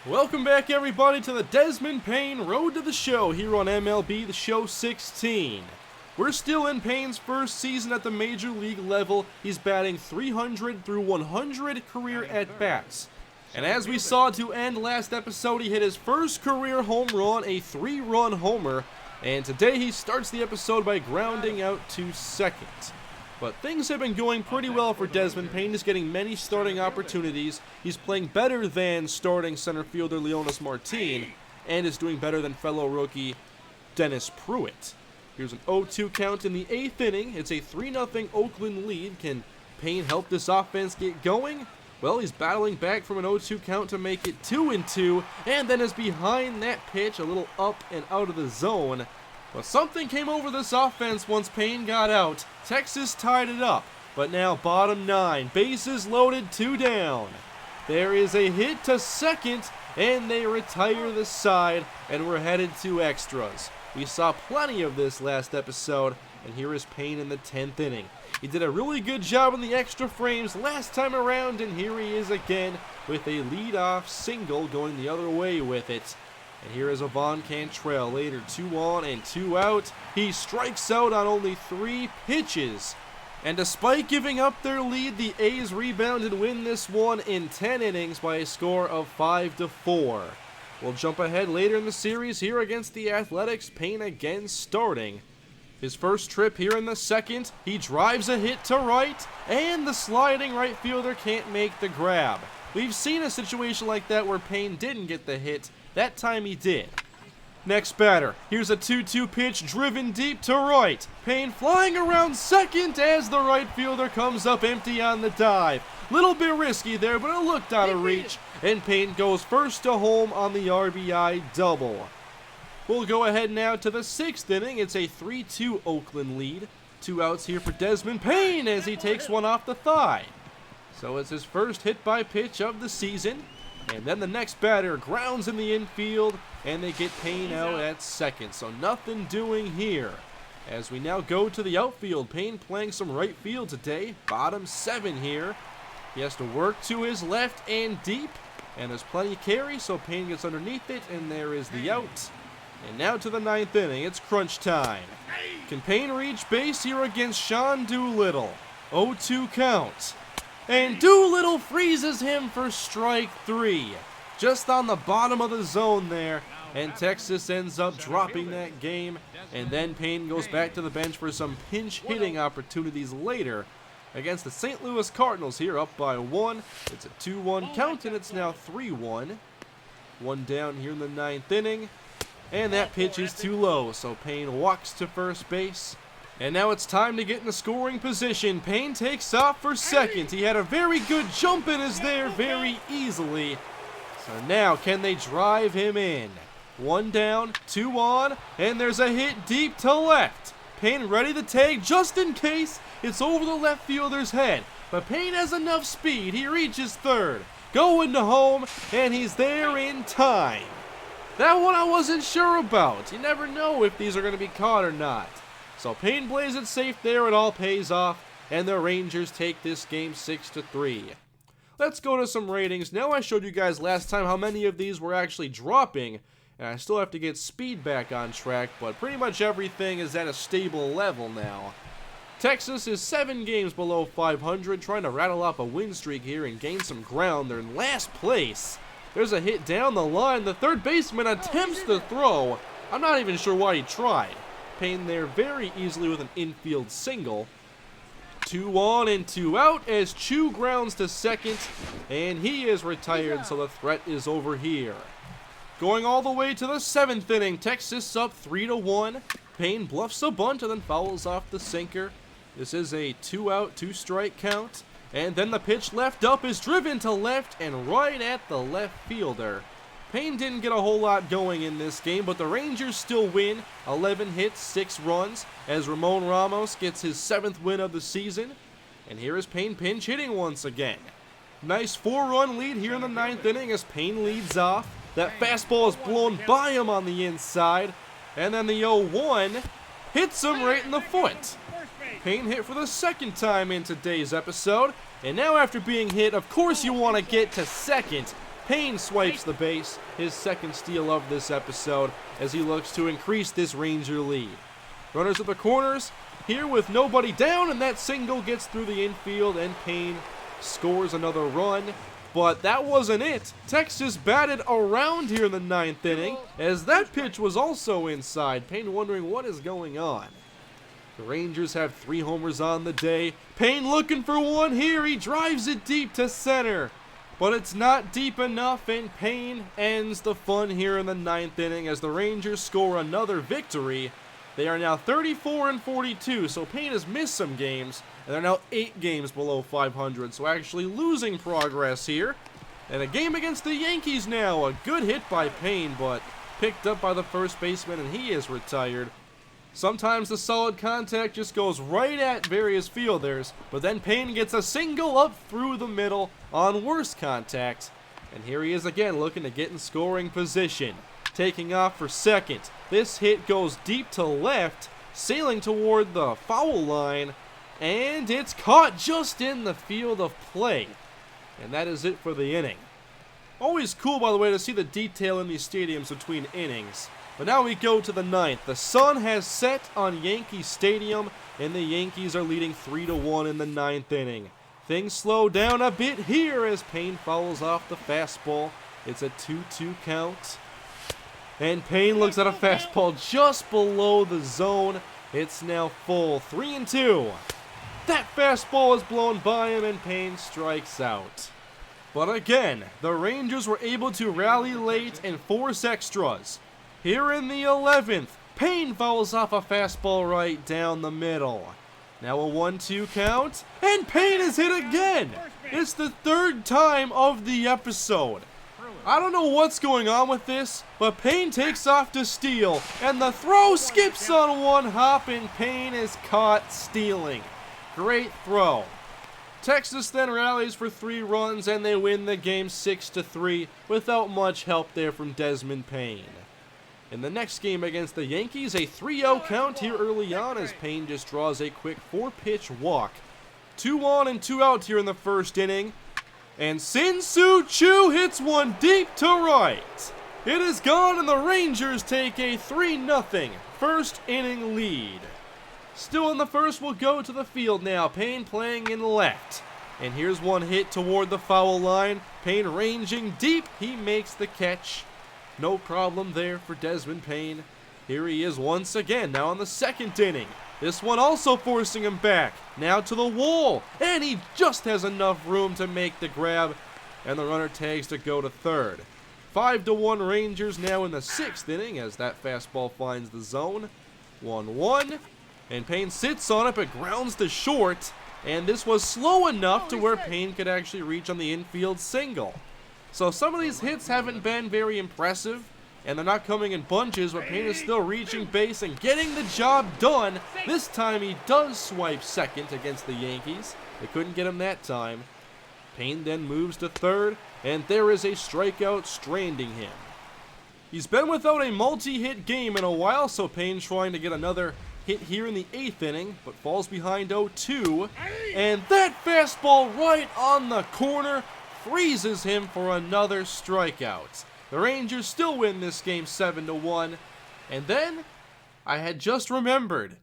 Welcome back, everybody, to the Desmond Payne Road to the Show here on MLB The Show 16. We're still in Payne's first season at the Major League level. He's batting 300 through 100 career at-bats. And as we saw to end last episode, he hit his first career home run, a 3-run homer. And today he starts the episode by grounding out to second. But things have been going pretty well for Desmond Payne. He's getting many starting opportunities. He's playing better than starting center fielder Leonys Martin, and is doing better than fellow rookie Dennis Pruitt. Here's an 0-2 count in the 8th inning. It's a 3-0 Oakland lead. Can Payne help this offense get going? Well, he's battling back from an 0-2 count to make it 2-2, and then is behind that pitch, a little up and out of the zone. But something came over this offense once Payne got out. Texas tied it up, but now bottom 9, bases loaded, 2 down. There is a hit to second, and they retire the side, and we're headed to extras. We saw plenty of this last episode, and here is Payne in the 10th inning. He did a really good job in the extra frames last time around, and here he is again with a leadoff single going the other way with it. And here is Ivan Cantrell, later 2 on and 2 out. He strikes out on only 3 pitches. And despite giving up their lead, the A's rebounded win this one in 10 innings by a score of 5-4. We'll jump ahead later in the series here against the Athletics. Payne again starting. His first trip here in the second, he drives a hit to right, and the sliding right fielder can't make the grab. We've seen a situation like that where Payne didn't get the hit. That time he did. Next batter. Here's a 2-2 pitch driven deep to right. Payne flying around second as the right fielder comes up empty on the dive. Little bit risky there, but it looked out of reach. And Payne goes first to home on the RBI double. We'll go ahead now to the 6th inning. It's a 3-2 Oakland lead. 2 outs here for Desmond Payne as he takes one off the thigh. So it's his first hit by pitch of the season. And then the next batter grounds in the infield, and they get Payne out at second. So nothing doing here. As we now go to the outfield, Payne playing some right field today. Bottom 7 here. He has to work to his left and deep. And there's plenty of carry, so Payne gets underneath it, and there is the out. And now to the 9th inning. It's crunch time. Can Payne reach base here against Sean Doolittle? 0-2 count. And Doolittle freezes him for strike 3. Just on the bottom of the zone there. And Texas ends up dropping that game. And then Payne goes back to the bench for some pinch hitting opportunities later against the St. Louis Cardinals here up by 1. It's a 2-1 count, and it's now 3-1. 1 down here in the 9th inning. And that pitch is too low, so Payne walks to first base. And now it's time to get in the scoring position. Payne takes off for second. He had a very good jump and is there very easily. So now, can they drive him in? 1 down, 2 on, and there's a hit deep to left. Payne ready to tag just in case. It's over the left fielder's head. But Payne has enough speed. He reaches third, going to home, and he's there in time. That one I wasn't sure about. You never know if these are going to be caught or not. So Payne plays it safe there, it all pays off, and the Rangers take this game 6-3. Let's go to some ratings. Now I showed you guys last time how many of these were actually dropping, and I still have to get speed back on track, but pretty much everything is at a stable level now. Texas is 7 games below 500, trying to rattle off a win streak here and gain some ground. They're in last place. There's a hit down the line. The third baseman attempts to throw. I'm not even sure why he tried. Payne there very easily with an infield single. 2 on and 2 out as Chu grounds to second, and he is retired, so the threat is over here. Going all the way to the 7th inning, Texas up 3-1. Payne bluffs a bunt and then fouls off the sinker. This is a 2-out, 2-strike count. And then the pitch left up is driven to left and right at the left fielder. Payne didn't get a whole lot going in this game, but the Rangers still win. 11 hits, 6 runs, as Ramon Ramos gets his 7th win of the season. And here is Payne pinch hitting once again. Nice 4-run lead here in the 9th inning as Payne leads off. That fastball is blown by him on the inside. And then the 0-1 hits him right in the foot. Payne hit for the 2nd time in today's episode. And now after being hit, of course you want to get to second. Payne swipes the base, his second steal of this episode, as he looks to increase this Ranger lead. Runners at the corners, here with nobody down, and that single gets through the infield, and Payne scores another run. But that wasn't it. Texas batted around here in the 9th inning, as that pitch was also inside. Payne wondering what is going on. The Rangers have 3 homers on the day. Payne looking for one here. He drives it deep to center. But it's not deep enough, and Payne ends the fun here in the 9th inning as the Rangers score another victory. They are now 34-42, so Payne has missed some games, and they're now 8 games below 500, so actually losing progress here. And a game against the Yankees now. A good hit by Payne, but picked up by the first baseman, and he is retired. Sometimes the solid contact just goes right at various fielders, but then Payne gets a single up through the middle on worse contact. And here he is again looking to get in scoring position. Taking off for second. This hit goes deep to left, sailing toward the foul line, and it's caught just in the field of play. And that is it for the inning. Always cool, by the way, to see the detail in these stadiums between innings. But now we go to the 9th. The sun has set on Yankee Stadium, and the Yankees are leading 3-1 in the 9th inning. Things slow down a bit here as Payne fouls off the fastball. It's a 2-2 count. And Payne looks at a fastball just below the zone. It's now full 3-2. That fastball is blown by him, and Payne strikes out. But again, the Rangers were able to rally late and force extras. Here in the 11th, Payne fouls off a fastball right down the middle. Now a 1-2 count, and Payne is hit again. It's the 3rd time of the episode. I don't know what's going on with this, but Payne takes off to steal, and the throw skips on one hop, and Payne is caught stealing. Great throw. Texas then rallies for 3 runs, and they win the game 6-3 without much help there from Desmond Payne. In the next game against the Yankees, a 3-0 count here early on as Payne just draws a quick 4-pitch walk. 2 on and 2 out here in the 1st inning. And Sin-Soo Choo hits one deep to right. It is gone, and the Rangers take a 3-0 first inning lead. Still in the first, we'll go to the field now. Payne playing in left. And here's one hit toward the foul line. Payne ranging deep. He makes the catch. No problem there for Desmond Payne. Here he is once again, now in the 2nd inning. This one also forcing him back. Now to the wall. And he just has enough room to make the grab. And the runner tags to go to 3rd. 5-1 Rangers now in the 6th inning as that fastball finds the zone. 1-1. And Payne sits on it but grounds to short. And this was slow enough to where Payne could actually reach on the infield single. So some of these hits haven't been very impressive, and they're not coming in bunches, but Payne is still reaching base and getting the job done. This time he does swipe second against the Yankees. They couldn't get him that time. Payne then moves to 3rd, and there is a strikeout stranding him. He's been without a multi-hit game in a while, so Payne trying to get another hit here in the 8th inning, but falls behind 0-2. And that fastball right on the corner freezes him for another strikeout. The Rangers still win this game 7-1. And then, I had just remembered.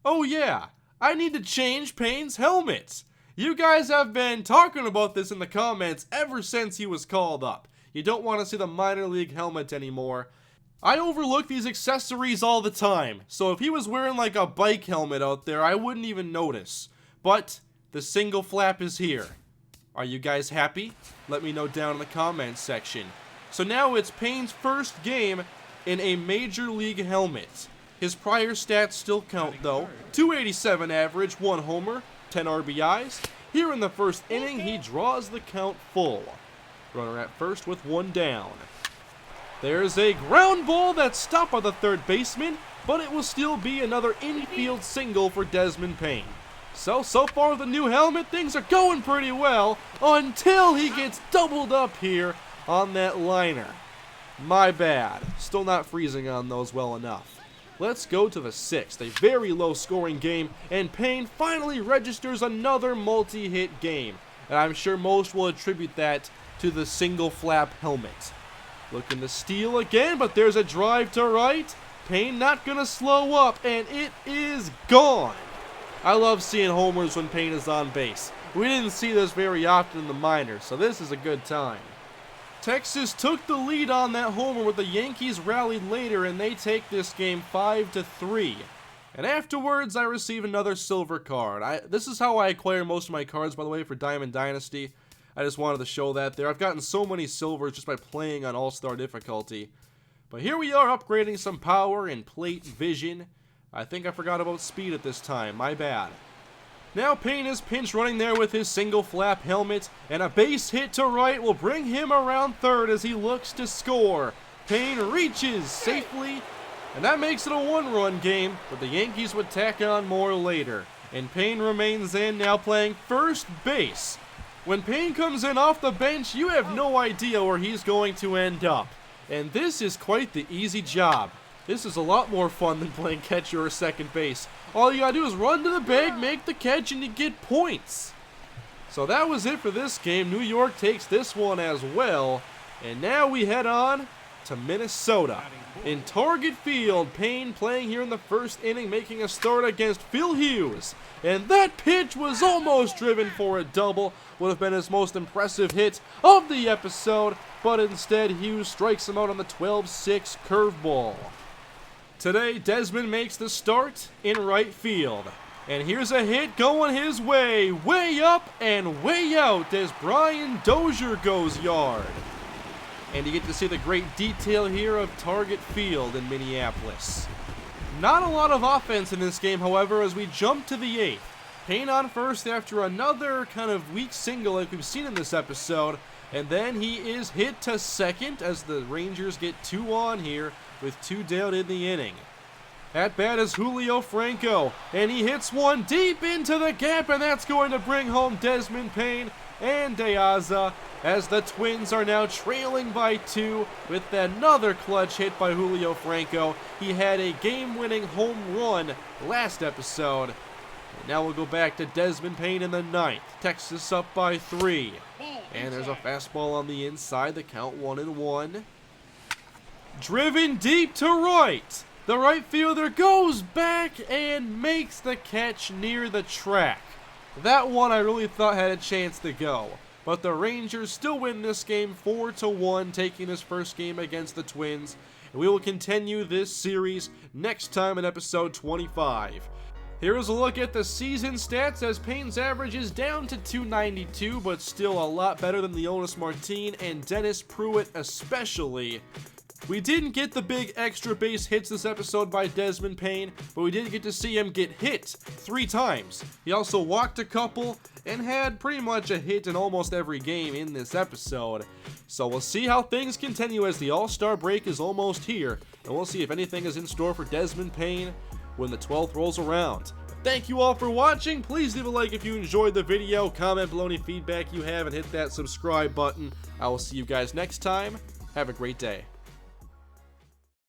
Oh yeah, I need to change Payne's helmet. You guys have been talking about this in the comments ever since he was called up. You don't want to see the minor league helmet anymore. I overlook these accessories all the time, so if he was wearing like a bike helmet out there, I wouldn't even notice. But the single flap is here. Are you guys happy? Let me know down in the comments section. So now it's Payne's first game in a major league helmet. His prior stats still count though. 287 average, 1 homer, 10 RBIs. Here in the 1st inning, he draws the count full. Runner at first with 1 down. There's a ground ball that's stopped by the 3rd baseman, but it will still be another infield single for Desmond Payne. So far with the new helmet, things are going pretty well until he gets doubled up here on that liner. My bad. Still not freezing on those well enough. Let's go to the 6th, a very low scoring game, and Payne finally registers another multi-hit game. and I'm sure most will attribute that to the single flap helmet. Looking to steal again, but there's a drive to right. Payne not gonna slow up, and it is gone. I love seeing homers when Payne is on base. We didn't see this very often in the minors, so this is a good time. Texas took the lead on that homer, with the Yankees rallied later, and they take this game 5-3. And afterwards, I receive another silver card. This is how I acquire most of my cards, by the way, for Diamond Dynasty. I just wanted to show that there. I've gotten so many silvers just by playing on All-Star difficulty. But here we are, upgrading some power and plate vision. I think I forgot about speed at this time. My bad. Now Payne is pinch running there with his single flap helmet, and a base hit to right will bring him around third as he looks to score. Payne reaches safely, and that makes it a one-run game, but the Yankees would tack on more later. And Payne remains in, now playing first base. When Payne comes in off the bench, you have no idea where he's going to end up. And this is quite the easy job. This is a lot more fun than playing catcher or second base. All you gotta do is run to the bag, make the catch, and you get points. So that was it for this game. New York takes this one as well. And now we head on to Minnesota. In Target Field, Payne playing here in the first inning, making a start against Phil Hughes. And that pitch was almost driven for a double. Would have been his most impressive hit of the episode, but instead Hughes strikes him out on the 12-6 curveball. Today, Desmond makes the start in right field. And here's a hit going his way up and way out as Brian Dozier goes yard. And you get to see the great detail here of Target Field in Minneapolis. Not a lot of offense in this game, however, as we jump to the 8th. Payne on first after another kind of weak single like we've seen in this episode. And then he is hit to second as the Rangers get 2 on here with 2 down in the inning. At bat is Julio Franco, and he hits one deep into the gap, and that's going to bring home Desmond Payne and De Aza as the Twins are now trailing by 2 with another clutch hit by Julio Franco. He had a game-winning home run last episode. And now we'll go back to Desmond Payne in the 9th. Texas up by 3. And there's a fastball on the inside, the count 1-1. Driven deep to right. The right fielder goes back and makes the catch near the track. That one I really thought had a chance to go. But the Rangers still win this game 4-1, taking this first game against the Twins. And we will continue this series next time in episode 25. Here is a look at the season stats as Payne's average is down to 292, but still a lot better than Leonys Martin and Dennis Pruitt especially. We didn't get the big extra base hits this episode by Desmond Payne, but we did get to see him get hit 3 times. He also walked a couple and had pretty much a hit in almost every game in this episode. So we'll see how things continue as the All-Star break is almost here, and we'll see if anything is in store for Desmond Payne when the 12th rolls around. Thank you all for watching. Please leave a like if you enjoyed the video, comment below any feedback you have, and hit that subscribe button. I will see you guys next time. Have a great day.